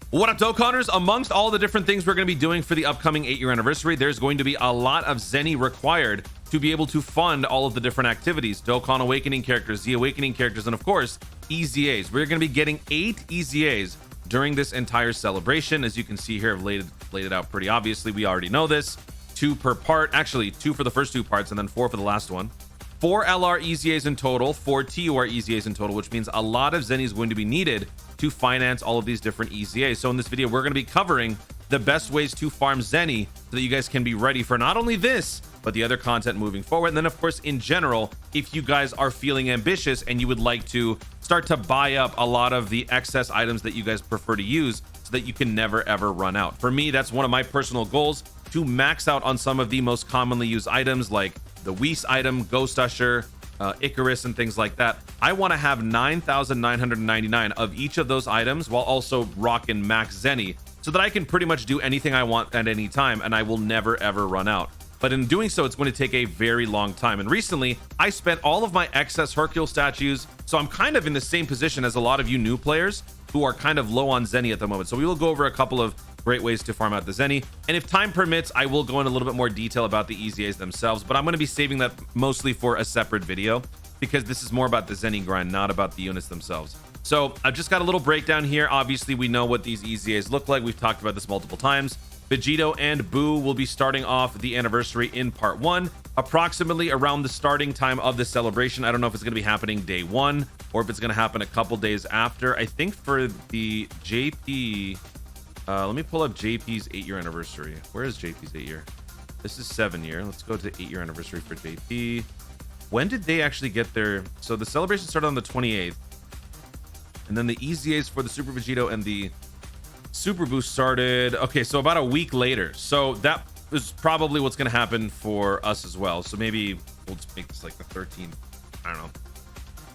What up, Dokkanners? Amongst all the different things we're going to be doing for the upcoming 8-year anniversary, there's going to be a lot of Zeni required to be able to fund all of the different activities. Dokkan Awakening characters, the Awakening characters, and of course, EZAs. We're going to be getting 8 EZAs during this entire celebration. As you can see here, I've laid it out pretty obviously. We already know this. 2 per part. Actually, 2 for the first 2 parts and then 4 for the last one. 4 LR EZAs in total, 4 TUR EZAs in total, which means a lot of Zeni is going to be needed to finance all of these different EZAs. So in this video, we're going to be covering the best ways to farm Zeni so that you guys can be ready for not only this, but the other content moving forward. And then, of course, in general, if you guys are feeling ambitious and you would like to start to buy up a lot of the excess items that you guys prefer to use so that you can never, ever run out. For me, that's one of my personal goals, to max out on some of the most commonly used items like the Whis item, Ghost Usher, Icarus, and things like that. I want to have 9,999 of each of those items while also rocking max Zeni so that I can pretty much do anything I want at any time and I will never ever run out. But in doing so, it's going to take a very long time. And recently, I spent all of my excess Hercule statues, so I'm kind of in the same position as a lot of you new players who are kind of low on Zeni at the moment. So we will go over a couple of great ways to farm out the Zeni, and if time permits, I will go in a little bit more detail about the EZAs themselves, but I'm going to be saving that mostly for a separate video because this is more about the Zeni grind, not about the units themselves. So I've just got a little breakdown here. Obviously, we know what these EZAs look like. We've talked about this multiple times. Vegito and Boo will be starting off the anniversary in part 1, approximately around the starting time of the celebration. I don't know if it's going to be happening day 1 or if it's going to happen a couple days after. I think for the JP, let me pull up JP's 8-year anniversary. Where is JP's 8-year? This is 7-year. Let's go to 8-year anniversary for JP. When did they actually get their... So the celebration started on the 28th. And then the EZAs for the Super Vegito and the Super Boost started... Okay, so about a week later. So that is probably what's going to happen for us as well. So maybe we'll just make this like the 13th. I don't know.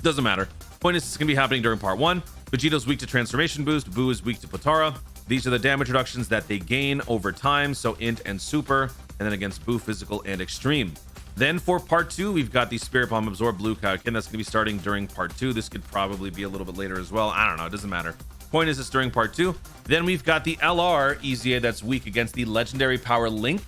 Doesn't matter. Point is, it's going to be happening during part 1. Vegito's weak to Transformation Boost. Boo is weak to Potara. These are the damage reductions that they gain over time, so Int and Super, and then against Boo, Physical, and Extreme. Then for part 2, we've got the Spirit Bomb Absorb Blue Kaioken. That's going to be starting during part 2. This could probably be a little bit later as well. I don't know. It doesn't matter. Point is, it's during part 2. Then we've got the LR EZA that's weak against the Legendary Power Link,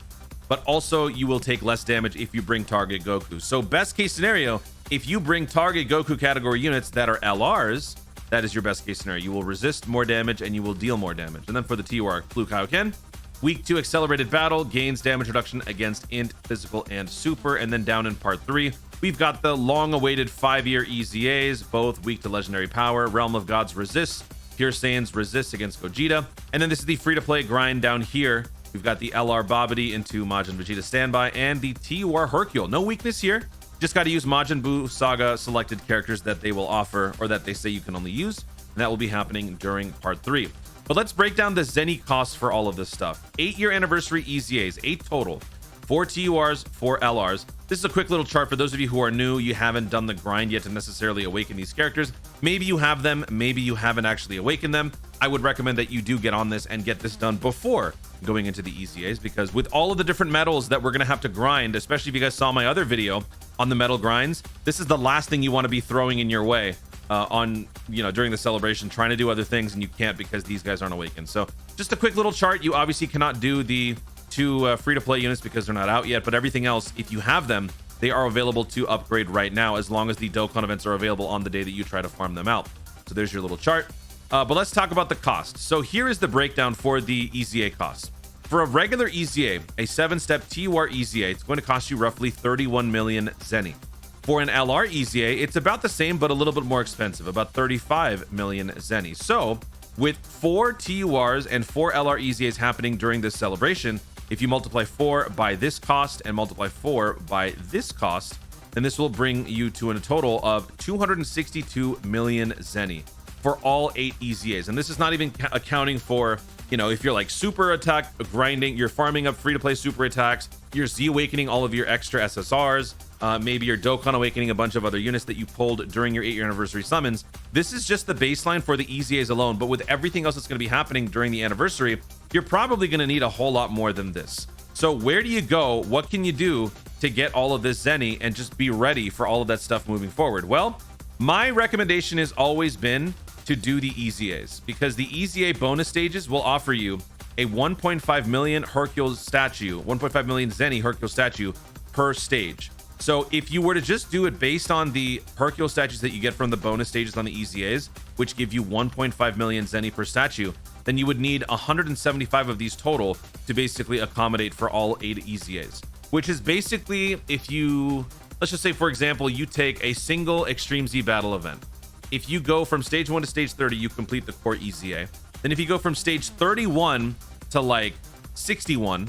but also you will take less damage if you bring target Goku. So best case scenario, if you bring target Goku category units that are LRs, that is your best case scenario. You will resist more damage and you will deal more damage. And then for the TUR, Blue Kaioken, weak to Accelerated Battle, gains damage reduction against Int, Physical, and Super. And then down in part 3, we've got the long-awaited 5-year EZAs, both weak to Legendary Power, Realm of Gods resists, Pure Saiyans resist against Gogeta. And then this is the free-to-play grind down here. We've got the LR Babidi into Majin Vegeta Standby and the TUR Hercule. No weakness here. Just got to use Majin Buu Saga selected characters that they will offer or that they say you can only use. And that will be happening during part 3. But let's break down the Zeni costs for all of this stuff. 8-year anniversary EZAs, 8 total. 4 TURs, 4 LRs. This is a quick little chart for those of you who are new. You haven't done the grind yet to necessarily awaken these characters. Maybe you have them, maybe you haven't actually awakened them. I would recommend that you do get on this and get this done before going into the EZAs, because with all of the different metals that we're going to have to grind, especially if you guys saw my other video on the metal grinds, this is the last thing you want to be throwing in your way during the celebration, trying to do other things and you can't because these guys aren't awakened. So just a quick little chart. You obviously cannot do the 2 free-to-play units because they're not out yet, but everything else, if you have them, they are available to upgrade right now as long as the Dokkan events are available on the day that you try to farm them out. So there's your little chart. But let's talk about the cost. So here is the breakdown for the EZA costs. For a regular EZA, a 7-step TUR EZA, it's going to cost you roughly 31 million Zeni. For an LR EZA, it's about the same, but a little bit more expensive, about 35 million Zeni. So with 4 TURs and 4 LR EZAs happening during this celebration, if you multiply 4 by this cost and multiply 4 by this cost, then this will bring you to a total of 262 million Zeni for all 8 EZAs. And this is not even accounting for, if you're like super attack grinding, you're farming up free-to-play super attacks, you're Z-awakening all of your extra SSRs, maybe you're Dokkan awakening a bunch of other units that you pulled during your 8-year anniversary summons. This is just the baseline for the EZAs alone, but with everything else that's going to be happening during the anniversary, you're probably going to need a whole lot more than this. So where do you go? What can you do to get all of this Zeni and just be ready for all of that stuff moving forward? Well, my recommendation has always been to do the EZAs, because the EZA bonus stages will offer you a 1.5 million Hercule statue, 1.5 million Zeni Hercule statue per stage. So if you were to just do it based on the Hercule statues that you get from the bonus stages on the EZAs, which give you 1.5 million Zeni per statue, then you would need 175 of these total to basically accommodate for all 8 EZAs, which is basically, if you, let's just say, for example, you take a single Extreme Z battle event. If you go from stage 1 to stage 30, you complete the core EZA. Then if you go from stage 31 to like 61,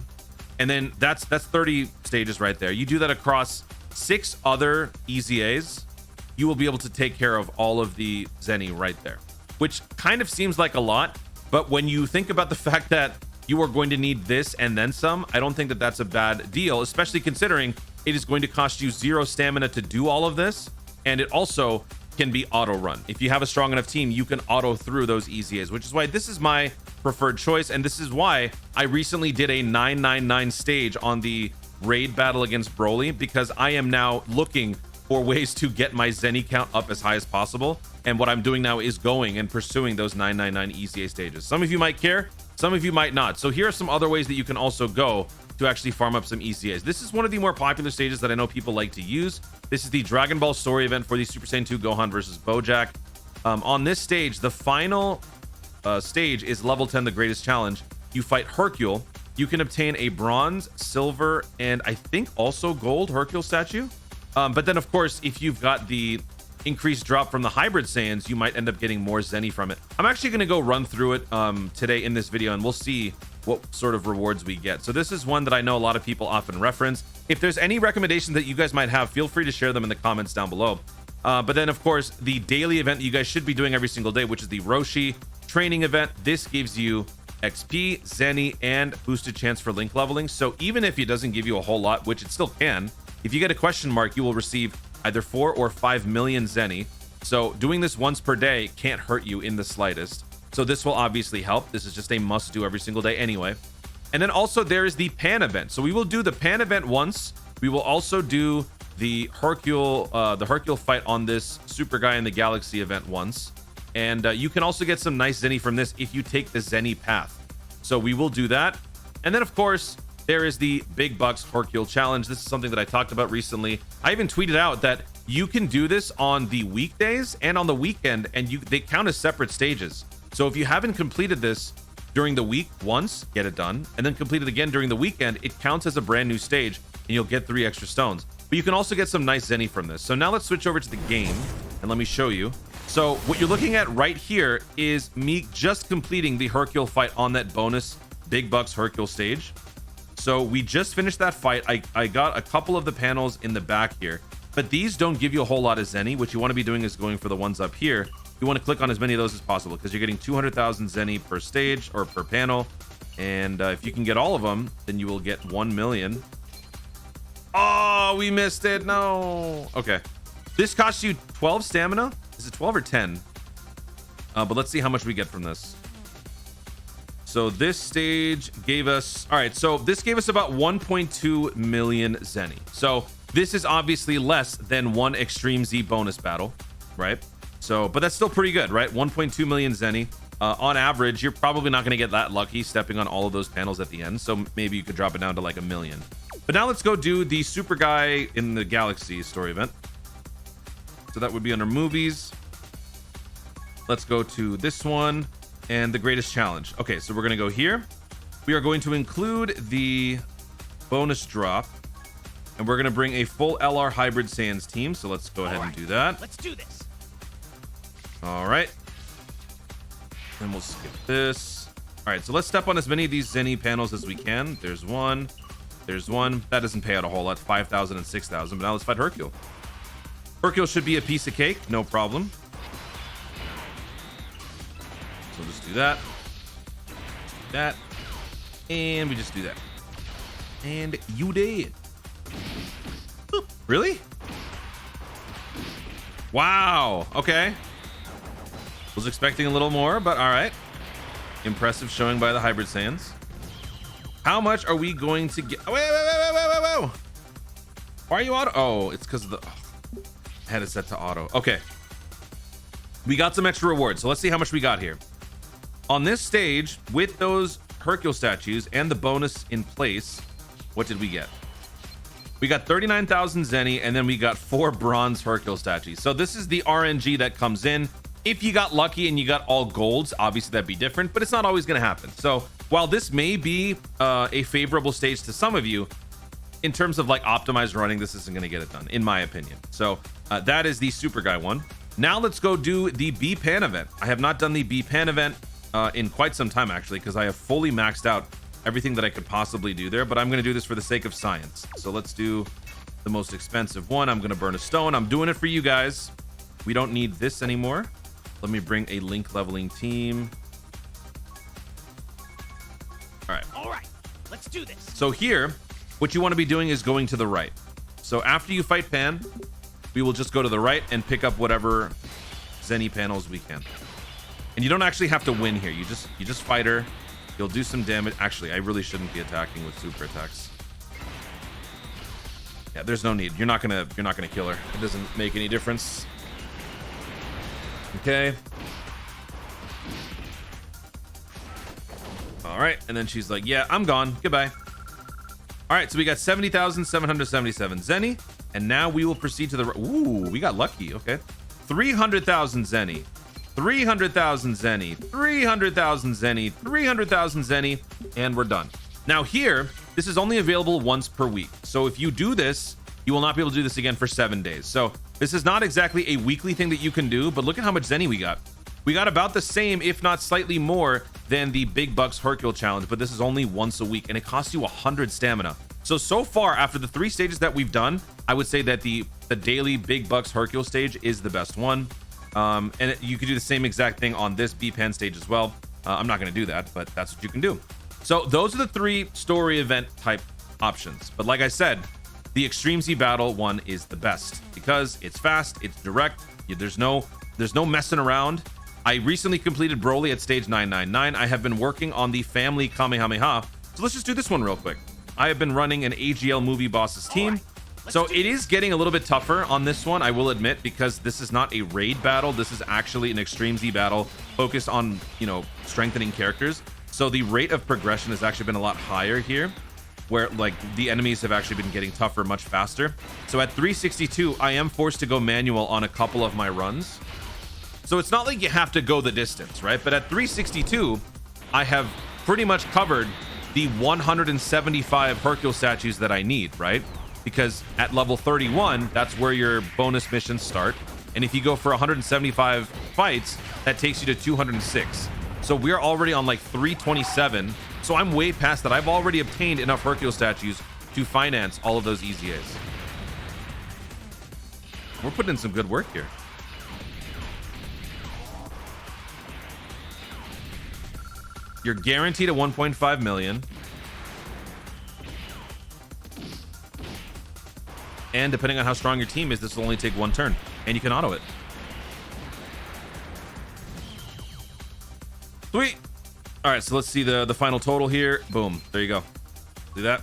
and then that's 30 stages right there. You do that across 6 other EZAs, you will be able to take care of all of the Zeni right there, which kind of seems like a lot. But when you think about the fact that you are going to need this and then some, I don't think that that's a bad deal, especially considering it is going to cost you 0 stamina to do all of this. And it also can be auto run. If you have a strong enough team, you can auto through those EZAs, which is why this is my preferred choice. And this is why I recently did a 999 stage on the raid battle against Broly, because I am now looking for ways to get my Zeni count up as high as possible. And what I'm doing now is going and pursuing those 999 EZA stages. Some of you might care, some of you might not. So here are some other ways that you can also go to actually farm up some EZAs. This is one of the more popular stages that I know people like to use. This is the Dragon Ball story event for the Super Saiyan 2 Gohan versus Bojack. On this stage, the final stage is level 10, the greatest challenge. You fight Hercule. You can obtain a bronze, silver, and I think also gold Hercule statue. But then, of course, if you've got the increased drop from the hybrid Saiyans, you might end up getting more Zeni from it. I'm actually going to go run through it today in this video, and we'll see what sort of rewards we get. So this is one that I know a lot of people often reference. If there's any recommendations that you guys might have, feel free to share them in the comments down below. But then, of course, the daily event that you guys should be doing every single day, which is the Roshi training event. This gives you XP, Zeni, and boosted chance for link leveling. So even if it doesn't give you a whole lot, which it still can, if you get a question mark, you will receive either 4 or 5 million Zeni. So doing this once per day can't hurt you in the slightest. So this will obviously help. This is just a must do every single day anyway. And then also there is the Pan event. So we will do the Pan event once. We will also do the Hercule fight on this Super Guy in the Galaxy event once. And you can also get some nice Zeni from this if you take the Zeni path. So we will do that. And then, of course, there is the Big Bucks Hercule challenge. This is something that I talked about recently. I even tweeted out that you can do this on the weekdays and on the weekend, and they count as separate stages. So if you haven't completed this during the week once, get it done, and then complete it again during the weekend, it counts as a brand new stage, and you'll get 3 extra stones. But you can also get some nice Zeni from this. So now let's switch over to the game, and let me show you. So what you're looking at right here is me just completing the Hercule fight on that bonus Big Bucks Hercule stage. So we just finished that fight. I got a couple of the panels in the back here, but these don't give you a whole lot of Zeni. What you want to be doing is going for the ones up here. You want to click on as many of those as possible because you're getting 200,000 Zeni per stage or per panel. And if you can get all of them, then you will get 1 million. Oh, we missed it. No. Okay. This costs you 12 stamina. Is it 12 or 10? But let's see how much we get from this. So this stage gave us, all right, so this gave us about 1.2 million Zeni. So this is obviously less than one Extreme Z bonus battle, right? So, but that's still pretty good, right? 1.2 million Zeni. On average, you're probably not going to get that lucky stepping on all of those panels at the end. So maybe you could drop it down to like 1 million. But now let's go do the Super Guy in the Galaxy story event. So that would be under movies. Let's go to this one and the greatest challenge. Okay, so we're going to go here. We are going to include the bonus drop, and we're going to bring a full LR Hybrid Saiyans team. So let's go ahead and do that. Let's do this. All right. Then we'll skip this. All right, so let's step on as many of these Zeni panels as we can. There's one. There's one. That doesn't pay out a whole lot, 5,000 and 6,000. But now let's fight Hercule. Hercule should be a piece of cake, no problem. So we'll just do that. That. And we just do that. And you did. Boop. Really? Wow. Okay. Was expecting a little more, but all right. Impressive showing by the Hybrid Saiyans. How much are we going to get? Oh, wait. Why are you auto? Oh, it's because of the... I had it set to auto. Okay. we got some extra rewards. So let's see how much we got here. On this stage, with those Hercule statues and the bonus in place, what did we get? We got 39,000 Zeni, and then we got 4 bronze Hercule statues. So this is the RNG that comes in. If you got lucky and you got all golds, obviously that'd be different, but it's not always going to happen. So while this may be a favorable stage to some of you, in terms of like optimized running, this isn't going to get it done, in my opinion. So that is the Super Guy one. Now let's go do the B-Pan event. I have not done the B-Pan event in quite some time, actually, because I have fully maxed out everything that I could possibly do there, but I'm going to do this for the sake of science. So let's do the most expensive one. I'm going to burn a stone. I'm doing it for you guys. We don't need this anymore. Let me bring a link leveling team. All right, let's do this. So here, what you want to be doing is going to the right. So after you fight Pan, we will just go to the right and pick up whatever Zeni panels we can. And you don't actually have to win here. You just fight her. You'll do some damage. Actually, I really shouldn't be attacking with super attacks. Yeah, there's no need. You're not gonna kill her. It doesn't make any difference. Okay. All right, and then she's like, "Yeah, I'm gone. Goodbye." All right, so we got 70,777 Zeni, and now we will proceed to the. Ooh, we got lucky. Okay, 300,000 Zeni. 300,000 Zeni, 300,000 Zeni, 300,000 Zeni, and we're done. Now here, this is only available once per week. So if you do this, you will not be able to do this again for 7 days. So this is not exactly a weekly thing that you can do, but look at how much Zeni we got. We got about the same, if not slightly more, than the Big Bucks Hercule challenge, but this is only once a week, and it costs you 100 stamina. So far, after the 3 stages that we've done, I would say that the daily Big Bucks Hercule stage is the best one. And you could do the same exact thing on this B-Pan stage as well. I'm not going to do that, but that's what you can do. So those are the 3 story event type options. But like I said, the Extreme Z Battle one is the best because it's fast, it's direct. There's no messing around. I recently completed Broly at stage 999. I have been working on the family Kamehameha. So let's just do this one real quick. I have been running an AGL movie bosses team. So it is getting a little bit tougher on this one, I will admit, because this is not a raid battle. This is actually an Extreme Z battle focused on, strengthening characters. So the rate of progression has actually been a lot higher here, where like the enemies have actually been getting tougher much faster. So at 362, I am forced to go manual on a couple of my runs. So it's not like you have to go the distance, right? But at 362, I have pretty much covered the 175 Hercule statues that I need, right? Because at level 31, that's where your bonus missions start. And if you go for 175 fights, that takes you to 206. So we're already on like 327. So I'm way past that. I've already obtained enough Hercule statues to finance all of those EZAs. We're putting in some good work here. You're guaranteed a 1.5 million. And depending on how strong your team is, this will only take 1 turn. And you can auto it. Sweet. All right, so let's see the final total here. Boom. There you go. See that?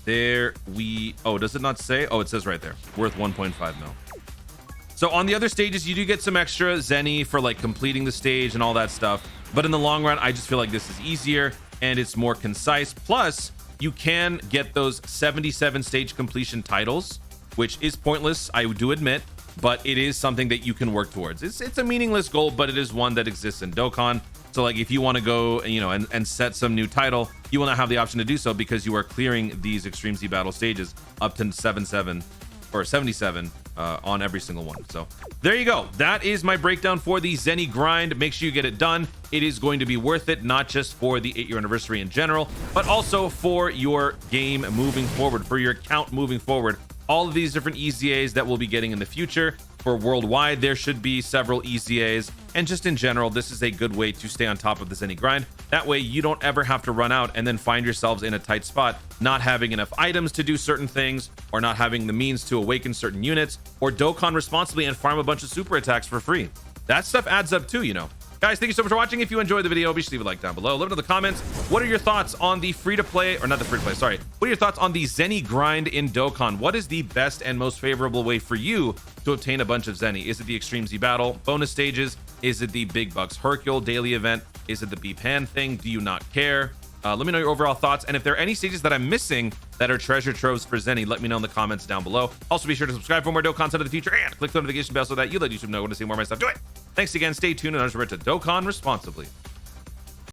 There we... Oh, does it not say? Oh, it says right there. Worth 1.5 mil. So on the other stages, you do get some extra Zeni for like completing the stage and all that stuff. But in the long run, I just feel like this is easier and it's more concise. Plus, you can get those 77 stage completion titles, which is pointless, I do admit, but it is something that you can work towards. It's a meaningless goal, but it is one that exists in Dokkan. So like if you want to go, and set some new title, you will not have the option to do so because you are clearing these Extreme Z battle stages up to 77 on every single one. So there you go. That is my breakdown for the Zeni grind. Make sure you get it done. It is going to be worth it, not just for the 8-year anniversary in general, but also for your game moving forward, for your account moving forward. All of these different EZAs that we'll be getting in the future. For worldwide, there should be several EZAs, and just in general, this is a good way to stay on top of the Zeni grind. That way you don't ever have to run out and then find yourselves in a tight spot, not having enough items to do certain things, or not having the means to awaken certain units, or Dokkan responsibly and farm a bunch of super attacks for free. That stuff adds up too, Guys, thank you so much for watching. If you enjoyed the video, be sure to leave a like down below. Let me know in the comments, what are your thoughts on the free-to-play, or not the free-to-play, sorry. What are your thoughts on the Zeni grind in Dokkan? What is the best and most favorable way for you to obtain a bunch of Zeni? Is it the Extreme Z Battle, bonus stages? Is it the Big Bucks Hercule daily event? Is it the B-Pan thing? Do you not care? Let me know your overall thoughts, and if there are any stages that I'm missing that are treasure troves for Zeni, let me know in the comments down below. Also, be sure to subscribe for more Dokkan content in the future, and click the notification bell so that you let YouTube know when to see more of my stuff. Do it! Thanks again, stay tuned, and remember to Dokkan responsibly.